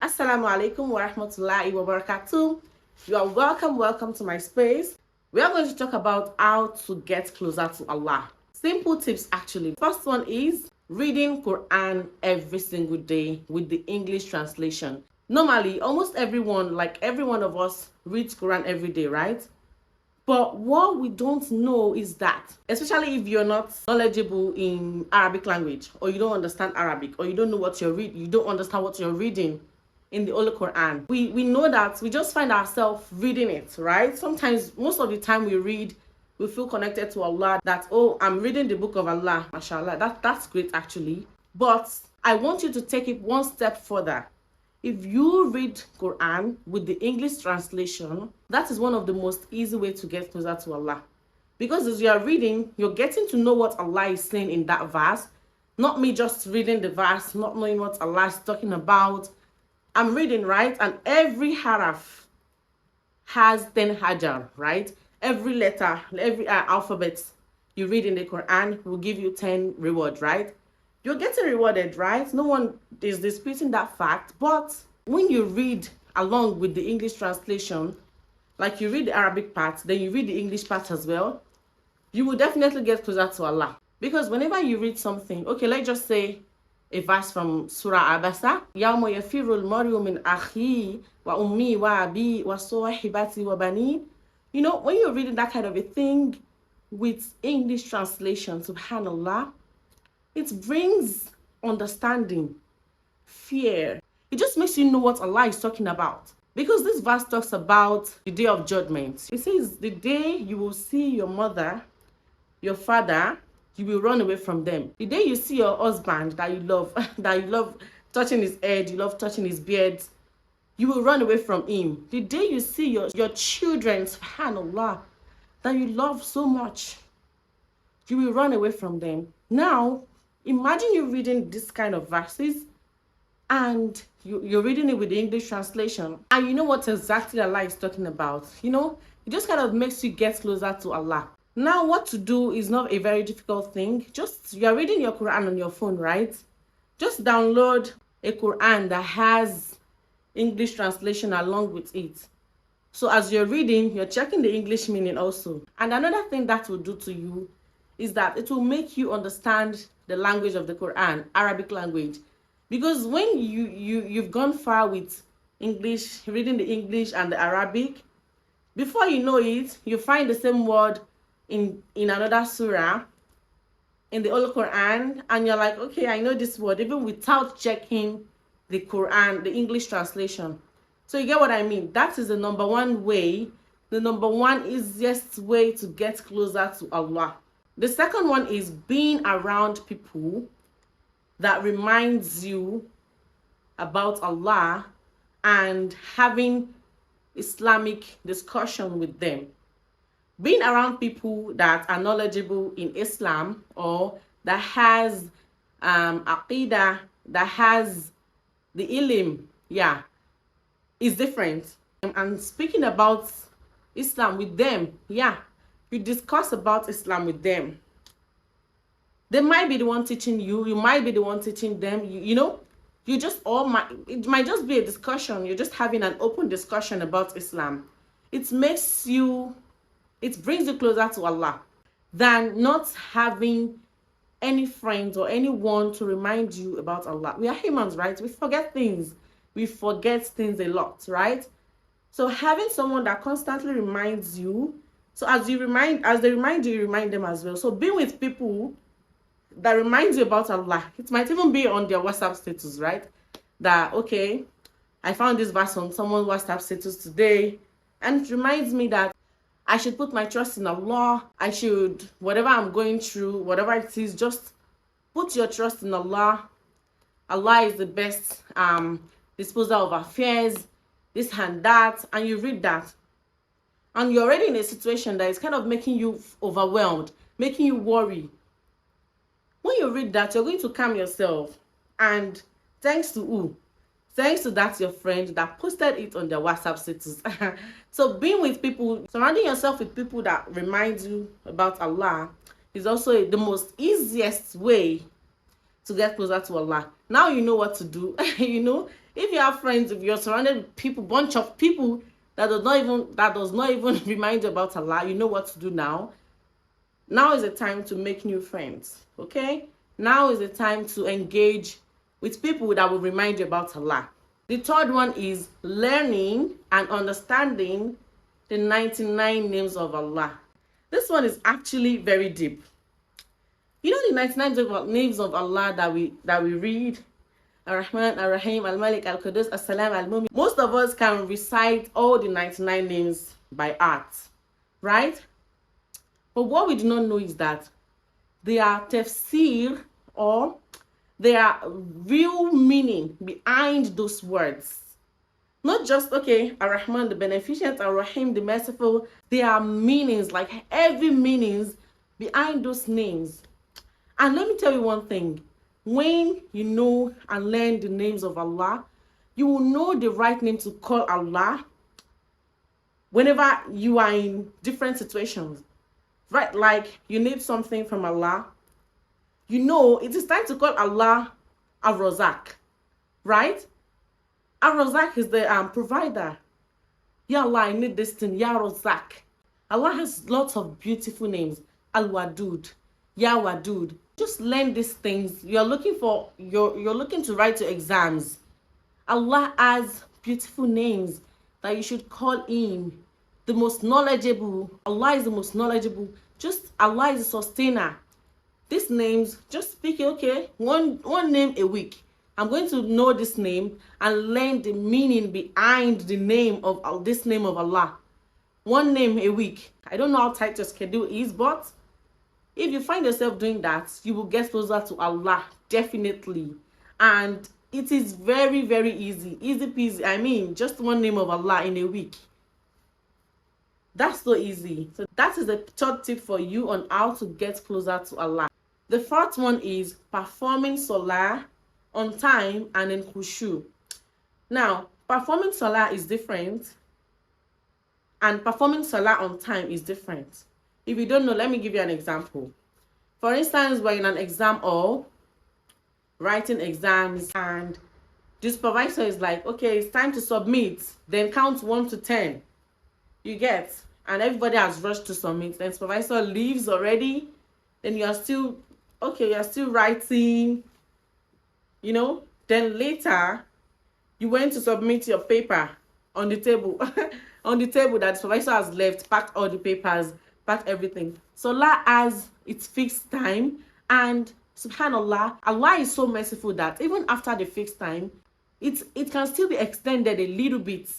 Assalamu alaikum wa rahmatullahi wa barakatuh. You are welcome to my space. We are going to talk about how to get closer to Allah. Simple tips actually. First one is reading Quran every single day with the English translation. Normally, almost everyone, like every one of us, reads Quran every day, right? But what we don't know is that, especially if you're not knowledgeable in Arabic language, or you don't understand Arabic, or you don't know what you're reading, you don't understand what you're reading in the Holy Quran. We know that we just find ourselves reading it, right? Sometimes, most of the time we read, we feel connected to Allah, that, oh, I'm reading the book of Allah, mashallah. That's great actually. But I want you to take it one step further. If you read Quran with the English translation, that is one of the most easy ways to get closer to Allah. Because as you are reading, you're getting to know what Allah is saying in that verse. Not me just reading the verse, not knowing what Allah is talking about. I'm reading, right? And every haraf has 10 hajar, right? Every letter, every alphabet you read in the Quran will give you 10 reward, right? You're getting rewarded, right? No one is disputing that fact. But when you read along with the English translation, like you read the Arabic part, then you read the English part as well, you will definitely get closer to Allah. Because whenever you read something, okay, let's just say a verse from Surah Abasa, يَوْمَ يَفِرُّ الْمَرْءُ مِنْ أَخِيهِ وَأُمِّهِ وَأَبِيهِ وَصَاحِبَتِهِ وَبَنِيهِ. You know, when you're reading that kind of a thing with English translation, subhanallah, it brings understanding, fear. It just makes you know what Allah is talking about. Because this verse talks about the day of judgment. It says, the day you will see your mother, your father, you will run away from them. The day you see your husband that you love, that you love touching his head, you love touching his beard, you will run away from him. The day you see your children, subhanallah, that you love so much, you will run away from them. Now, imagine you reading this kind of verses and you're reading it with the English translation and you know what exactly Allah is talking about. You know, it just kind of makes you get closer to Allah. Now, what to do is not a very difficult thing. Just, you're reading your Quran on your phone, right? Just download a Quran that has English translation along with it. So as you're reading, you're checking the English meaning also. And another thing that will do to you is that it will make you understand the language of the Quran, Arabic language. Because when you've gone far with English, reading the English and the Arabic, before you know it, you find the same word in another surah, in the Holy Quran, and you're like, okay, I know this word, even without checking the Quran, the English translation. So you get what I mean? That is the number one way, the number one easiest way to get closer to Allah. The second one is being around people that reminds you about Allah and having Islamic discussion with them. Being around people that are knowledgeable in Islam or that has aqidah, that has the ilm, yeah, is different. And speaking about Islam with them, yeah, you discuss about Islam with them. They might be the one teaching you, you might be the one teaching them, you know, you just it might just be a discussion. You're just having an open discussion about Islam. It brings you closer to Allah than not having any friends or anyone to remind you about Allah. We are humans, right? We forget things. We forget things a lot, right? So having someone that constantly reminds you, so as they remind you, you remind them as well. So being with people that reminds you about Allah, it might even be on their WhatsApp status, right? That, okay, I found this verse on someone's WhatsApp status today, and it reminds me that I should put my trust in Allah. I should, whatever I'm going through, whatever it is, just put your trust in Allah. Allah is the best disposer of affairs, this and that, and you read that. And you're already in a situation that is kind of making you overwhelmed, making you worry. When you read that, you're going to calm yourself. And thanks to who? Thanks to that your friend that posted it on their WhatsApp status. So being with people, surrounding yourself with people that remind you about Allah is also the most easiest way to get closer to Allah. Now you know what to do. You know, If you have friends, if you're surrounded with people, bunch of people that does not even remind you about Allah, you know what to do now. Now is the time to make new friends. Okay? Now is the time to engage with people that will remind you about Allah. The third one is learning and understanding the 99 names of Allah. This one is actually very deep. You know the 99 names of Allah that we read? Ar-Rahman, Ar-Rahim, Al-Malik, Al-Qudus, As-Salam, Al-Mumin. Most of us can recite all the 99 names by heart, right? But what we do not know is that they are tafsir, or there are real meaning behind those words. Not just, okay, Ar-Rahman, the beneficent, Ar-Rahim, the merciful. There are meanings, like heavy meanings behind those names. And let me tell you one thing. When you know and learn the names of Allah, you will know the right name to call Allah whenever you are in different situations. Right? Like you need something from Allah. You know it is time to call Allah Ar-Razak. Right? Ar-Razak is the provider. Ya Allah, I need this thing. Ya Razak. Allah has lots of beautiful names. Al-Wadud. Ya Wadud. Just learn these things. You're looking to write your exams. Allah has beautiful names that you should call Him. The most knowledgeable. Allah is the most knowledgeable. Just Allah is a sustainer. These names, just speak, okay, one name a week. I'm going to know this name and learn the meaning behind the name of this name of Allah. One name a week. I don't know how tight your schedule is, but if you find yourself doing that, you will get closer to Allah, definitely. And it is very, very easy. Easy peasy. I mean, just one name of Allah in a week. That's so easy. So that is the third tip for you on how to get closer to Allah. The fourth one is performing Salah on time and in khushu. Now, performing Salah is different, and performing Salah on time is different. If you don't know, let me give you an example. For instance, we're in an exam hall, writing exams, and the supervisor is like, okay, it's time to submit. Then count 1 to 10. You get? And everybody has rushed to submit. Then supervisor leaves already. Then you're still writing, you know. Then later, you went to submit your paper on the table. On the table that the supervisor has left, packed all the papers, packed everything. Salah has its fixed time, and subhanallah, Allah is so merciful that even after the fixed time, it can still be extended a little bit.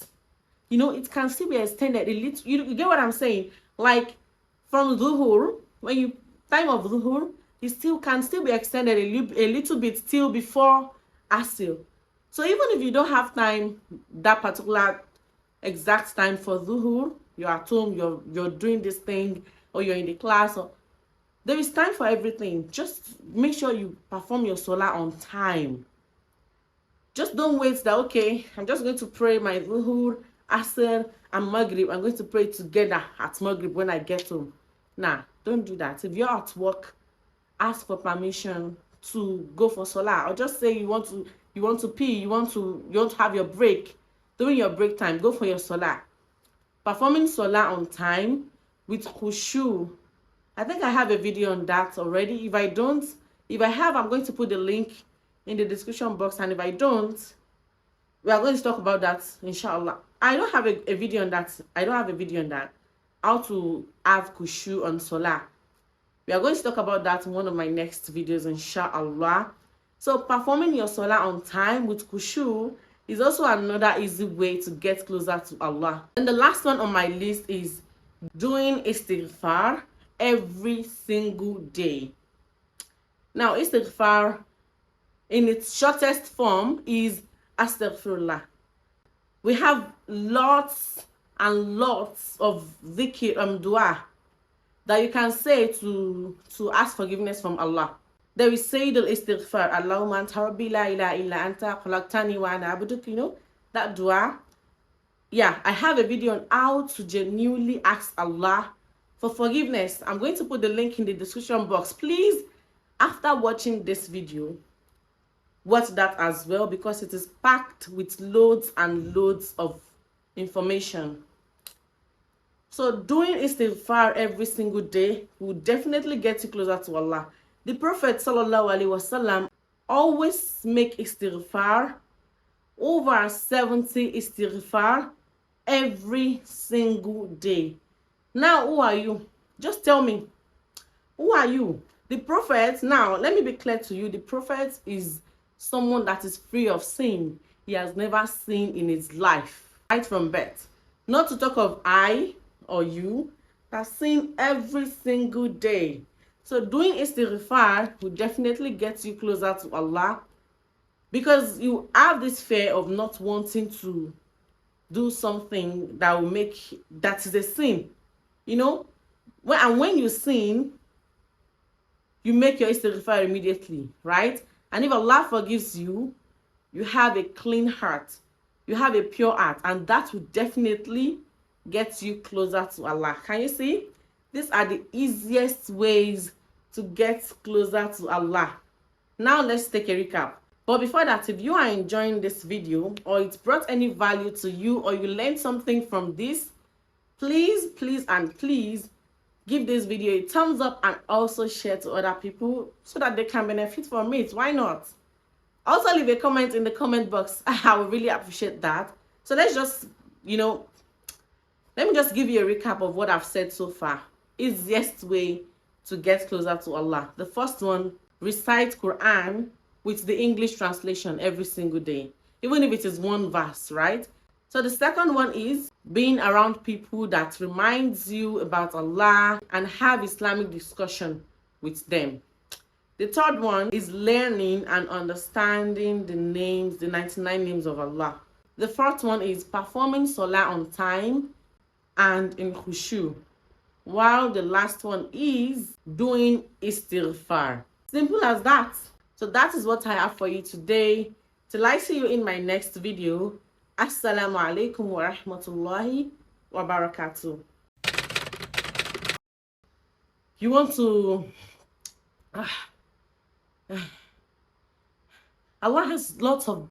You know, it can still be extended a little. You get what I'm saying? Like from Zuhur, when you time of Zuhur, it can still be extended a little bit still before Asr. So even if you don't have time, that particular exact time for Zuhur, you're at home, you're doing this thing, or you're in the class, or there is time for everything. Just make sure you perform your Salah on time. Just don't wait that, okay, I'm just going to pray my Zuhur, Asr, and Maghrib. I'm going to pray together at Maghrib when I get home. Nah, don't do that. If you're at work, ask for permission to go for Salah, or just say you want to pee, you want to have your break. During your break time, go for your Salah. Performing Salah on time with khushu. I think I have a video on that already. If I have, I'm going to put the link in the description box. And if I don't, we are going to talk about that, inshallah. I don't have a video on that. How to have khushu on Salah. We are going to talk about that in one of my next videos, inshallah. So performing your Salah on time with khushu is also another easy way to get closer to Allah. And the last one on my list is doing istighfar every single day. Now, istighfar in its shortest form is astaghfirullah. We have lots and lots of dhikr dua that you can say to ask forgiveness from Allah. There is Sayyid al-Istighfar, Allahumma anta rabbi la ilaha illa anta khalaqtani wa ana abduk, you know, that dua. Yeah, I have a video on how to genuinely ask Allah for forgiveness. I'm going to put the link in the description box. Please, after watching this video, watch that as well, because it is packed with loads and loads of information. So doing istighfar every single day will definitely get you closer to Allah. The Prophet sallallahu alaihi wasallam always make istighfar, over 70 istighfar every single day. Now, who are you? Just tell me, who are you? The Prophet, now let me be clear to you, the Prophet is someone that is free of sin. He has never sinned in his life, right from birth. Not to talk of I or you that sin every single day. So doing istighfar will definitely get you closer to Allah, because you have this fear of not wanting to do something that will make, that is a sin, you know. When you sin, you make your istighfar immediately, right? And if Allah forgives you, you have a clean heart, you have a pure heart, and that will definitely get you closer to Allah. Can you see? These are the easiest ways to get closer to Allah. Now let's take a recap. But before that, if you are enjoying this video, or it brought any value to you, or you learned something from this, please give this video a thumbs up and also share to other people so that they can benefit from it. Why not? Also leave a comment in the comment box. I would really appreciate that. So let's just, let me just give you a recap of what I've said so far. Easiest way to get closer to Allah. The first one, recite Quran with the English translation every single day, even if it is one verse, right? So the second one is being around people that reminds you about Allah and have Islamic discussion with them. The third one is learning and understanding the names, the 99 names of Allah. The fourth one is performing Salah on time and in khushu. While the last one is doing istighfar. Simple as that. So that is what I have for you today. Till I see you in my next video. Assalamu alaikum wa rahmatullahi wa barakatuh. You want to... Allah has lots of